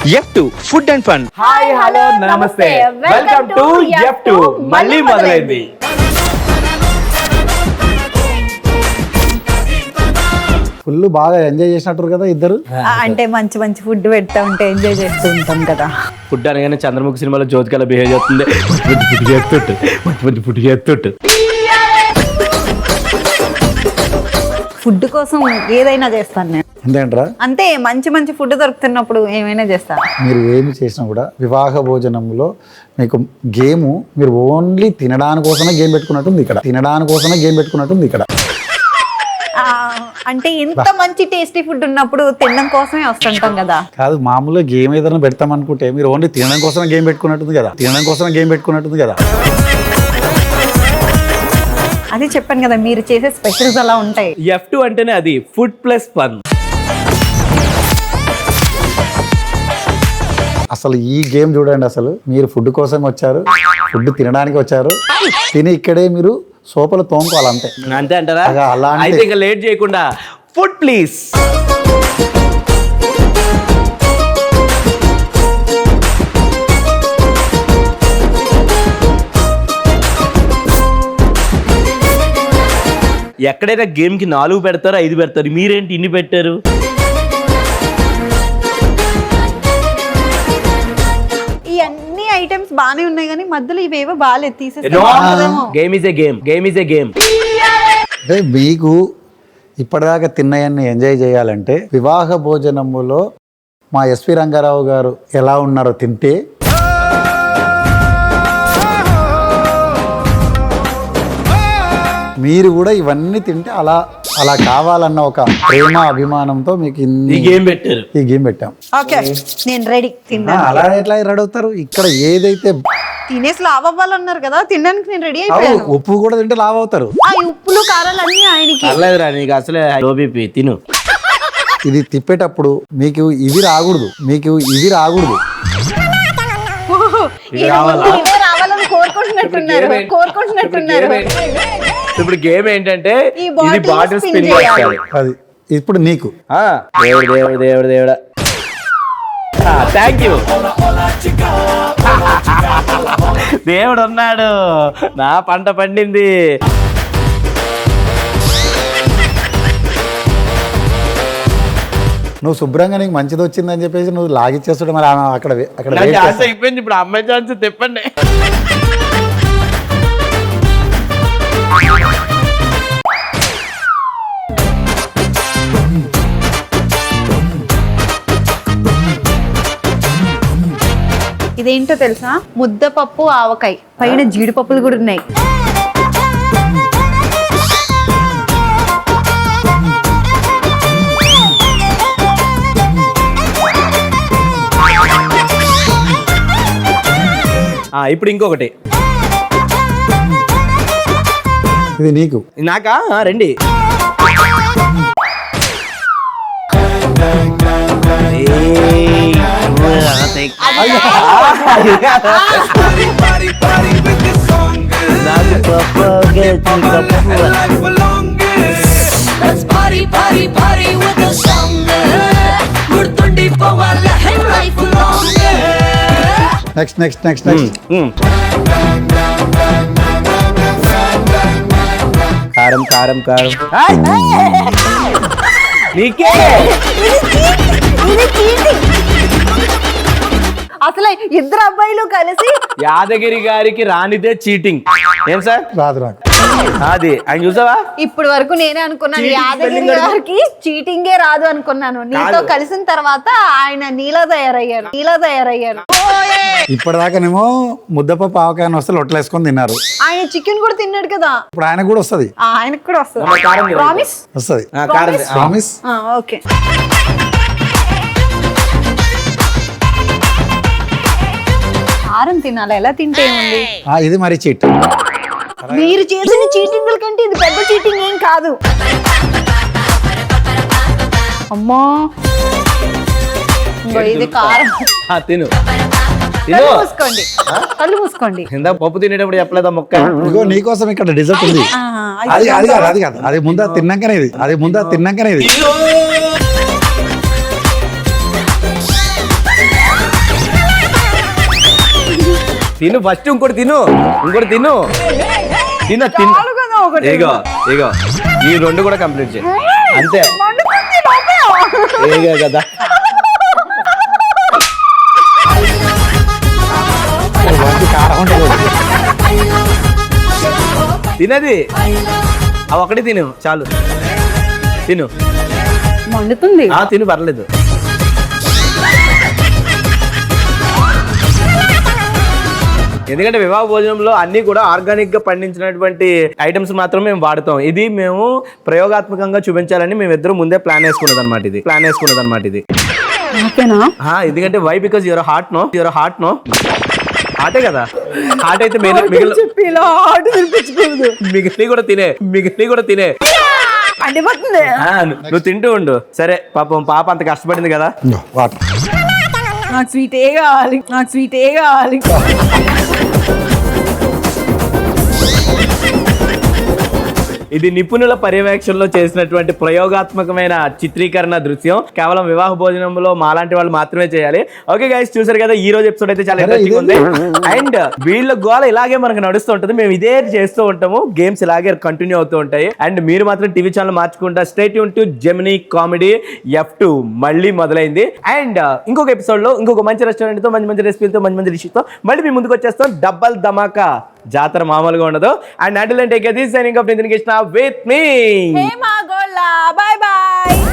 F2 food and fun. Hi hello నమస్తే welcome to F2 మళ్ళీ మొదలైంది. ఫుల్ బాగా ఎంజాయ్ చేసినట్టు కదా ఇద్దరు. అంటే మంచి మంచి ఫుడ్ పెడతా ఉంటే ఎంజాయ్ చేస్తూ ఉంటాం కదా. ఫుడ్ అనగానే చంద్రముఖి సినిమాలో జ్యోతికలా బిహేవ్ చేస్తుంది. మంచి ఫుడ్ చేస్తుంటు ఫుడ్ కోసం ఏదైనా చేస్తాను నేను. అంతేంట్రా? అంతే, మంచి మంచి ఫుడ్ దొరుకుతున్నప్పుడు ఏమైనా చేస్తాను. మీరు ఏమి చేసినా కూడా వివాహ భోజనంలో మీకు గేమ్, మీరు ఓన్లీ తినడానికి కోసమే గేమ్ పెట్టుకున్నట్టుంది ఇక్కడ. తినడానికి కోసమే గేమ్ పెట్టుకున్నట్టుంది ఇక్కడ. అంటే ఇంత మంచి టేస్టీ ఫుడ్ ఉన్నప్పుడు తినడం కోసమే వస్తుంటాం కదా. కాదు, మామూలుగా గేమ్ ఏదైనా పెడతాం అనుకుంటే మీరు ఓన్లీ తినడం కోసమే గేమ్ పెట్టుకున్నట్టుంది కదా. తినడం కోసమే గేమ్ పెట్టుకున్నట్టుంది కదా. అది చెప్పాను కదా, మీరు చేసే స్పెషల్స్ అలా ఉంటాయి. F2 అంటేనే అది ఫుడ్ ప్లస్ ఫన్. అసలు ఈ గేమ్ చూడండి, అసలు మీరు ఫుడ్ కోసం వచ్చారు, ఫుడ్ తినడానికి వచ్చారు, తిని ఇక్కడే మీరు సోపలు తోముకోవాలి అంతే. అంతే అంటారా? అలా అంటే అయితే ఇంకా లేట్ చేయకుండా ఫుడ్ ప్లీజ్. ఎక్కడైనా గేమ్ కి 4 పెడతారు, 5 పెడతారు, మీరేంటి ఇన్ని పెట్టారు? ఈ అన్ని ఐటమ్స్ బానే ఉన్నాయి కానీ మధ్యలో ఇవేవో బాగాలేదు, తీసేస్తే game is a game, game is a game. అంటే మీకు ఇప్పటిదాకా తిన్నయన్ని ఎంజాయ్ చేయాలంటే వివాహ భోజనములో మా ఎస్వి రంగారావు గారు ఎలా ఉన్నారో తింటే మీరు కూడా ఇవన్నీ తింటే అలా అలా కావాలన్న ఒక ప్రేమ అభిమానంతో మీకు ఈ గేమ్ పెట్టారు. ఈ గేమ్ పెట్టాం. ఓకే, నేను రెడీ తిన్నా. అలా ఎట్లా రెడీ అవుతారు? ఇక్కడ ఏదైతే తినేసి లావ్ అవ్వాలన్నారు కదా, తినడానికి నేను రెడీ అయిపోయాను. ఉప్పు కూడా తింటే లావ్ అవుతారు. ఆ ఉప్పులు కారాలు అన్ని ఆయనకి. పర్లేదురా, నీకు అసలే లో బీపీ, తిను. ఇది తిప్పేటప్పుడు మీకు ఇవి రాకూడదు, మీకు ఇవి రాకూడదు. ఇవే రావాలని కోరుకుంటున్నట్టున్నారు. ఇప్పుడు గేమ్ ఏంటంటే ఈ ఇది బాటిల్ బాటిల్ spin స్పిన్ చేయాలి. చేయాలి. అది ఇప్పుడు నీకు దేవుడా థ్యాంక్ యూ. దేవుడు ఉన్నాడు, నా పంట పండింది. నువ్వు శుభ్రంగా నీకు మంచిది వచ్చిందని చెప్పేసి నువ్వు లాగిచ్చేస్తాడు. మరి ఆమె అక్కడ అక్కడ నా wait ఛాన్స్ చేస్తా. అయిపోయింది, ఇప్పుడు అమ్మాయి ఛాన్స్ తిప్పండి. ఇదేంటో తెలుసా? ముద్దపప్పు ఆవకాయ, పైన జీడిపప్పులు కూడా ఉన్నాయి. ఇప్పుడు ఇంకొకటి ఇది నీకు. నాకా? రండి. Let's party, party, party with the song. గుర్తుండిపోవాల life long. Next next next next కారం కారం కారం. నీకే అసలు ఇద్దరు అబ్బాయిలు కలిసి యాదగిరి గారికి రానిదే చీటింగ్. ఏం సార్? రాదు నాకు. అది ఆయన చూసావా? ఇప్పటి వరకు నేనే అనుకున్నాను Cheating యాదగిరి spelling గారికి చీటింగే రాదు అనుకున్నాను. నీతో కాదు. కలిసిన తర్వాత ఆయన నీలా తయారయ్యారు. ఇప్పటిదాకానేమో ముద్దపప్పు ఆవకాయని వస్తే లొట్టలేసుకొని తిన్నారు. ఆయన చికెన్ కూడా తిన్నాడు కదా, ఇప్పుడు ఆయన కూడా వస్తుంది. ఆయనకు కూడా వస్తుంది. మరి కారం తినదు. ప్రామిస్? వస్తుంది. కారం. ప్రామిస్. ఓకే. కారం తినాలి, ఎలా తింటే ఏముంది? ఇది మరి చీట్. మీరు చేసిన చీటింగ్ కంటే ఇది పెద్ద చీటింగ్ ఏం కాదు. అమ్మా, ఇంకో ఇది కారం. తిను కళ్ళు మూసుకోండి, కళ్ళు మూసుకోండి. ఇందాక పప్పు తినేటప్పుడు చెప్పలేదా మొక్క? ఇగో నీకోసం ఇక్కడ డిజర్ట్ ఉంది. అది అది కాదు, అది కాదు, అది ముందా తిన్నాకనే ఇది, అది ముందా తిన్నాకనే ఇది. తిను ఫస్ట్ ఇంకోటి తిను తిను తిను చాలు కదా ఒకటి. ఇగో ఇగో ఈ 2 కూడా కంప్లీట్ చేయి అంతే మండుతుంది లోపల. ఏగా కదా కారం ఉంటుంది. తినది అవి ఒకటి తిను చాలు తిను మండుతుంది. తిను పర్లేదు ఎందుకంటే వివాహ భోజనంలో అన్ని కూడా ఆర్గానిక్ గా పండించినటువంటి ఐటమ్స్ మాత్రమే మేము వాడతాం. ఇది మేము ప్రయోగాత్మకంగా చూపించాలని మేము ఇద్దరు ముందే ప్లాన్ వేసుకున్నది అనమాట ఇది ఓకేనా? ఎందుకంటే వై బికాజ్ యువర్ హార్ట్ నో హార్టే కదా హార్ట్ అయితే చెప్పి ఇలా ఆర్డర్ తినిపించకూడదు. మిగిలిన కూడా తినే మండిపోతుంది. నువ్వు తింటూ ఉండు సరే. పాప అంత కష్టపడింది కదా. వాటర్. నాకు స్వీటే కావాలి. ఇది నిపుణుల పర్యవేక్షణలో చేసినటువంటి ప్రయోగాత్మకమైన చిత్రీకరణ దృశ్యం. కేవలం వివాహ భోజనంలో మాలాంటి వాళ్ళు మాత్రమే చేయాలి. ఓకే గైస్, చూసారు కదా ఈ రోజు ఎపిసోడ్ అయితే చాలా ఇంట్రెస్టింగ్ ఉంది. అండ్ వీళ్ళ గోల ఇలాగే మనకు నడుస్తూ ఉంటుంది. మేము ఇదే చేస్తూ ఉంటాము. గేమ్స్ ఇలాగే కంటిన్యూ అవుతూ ఉంటాయి. అండ్ మీరు మాత్రం టీవీ ఛానల్ మార్చుకుంటా stay tuned to Gemini comedy F2 మళ్ళీ మొదలైంది. అండ్ ఇంకొక ఎపిసోడ్ లో ఇంకొక మంచి రెస్టారెంట్ తో మంచి రెసిపీలతో మంచి డిష్ తో మళ్ళీ మీ ముందుకు వచ్చేస్తాం. డబ్బల్ ధమాకా జాతర మామూలుగా ఉండదు. And until then take care. This signing off Nitin Krishna with me. Hey మా గోల్లా, బై బై.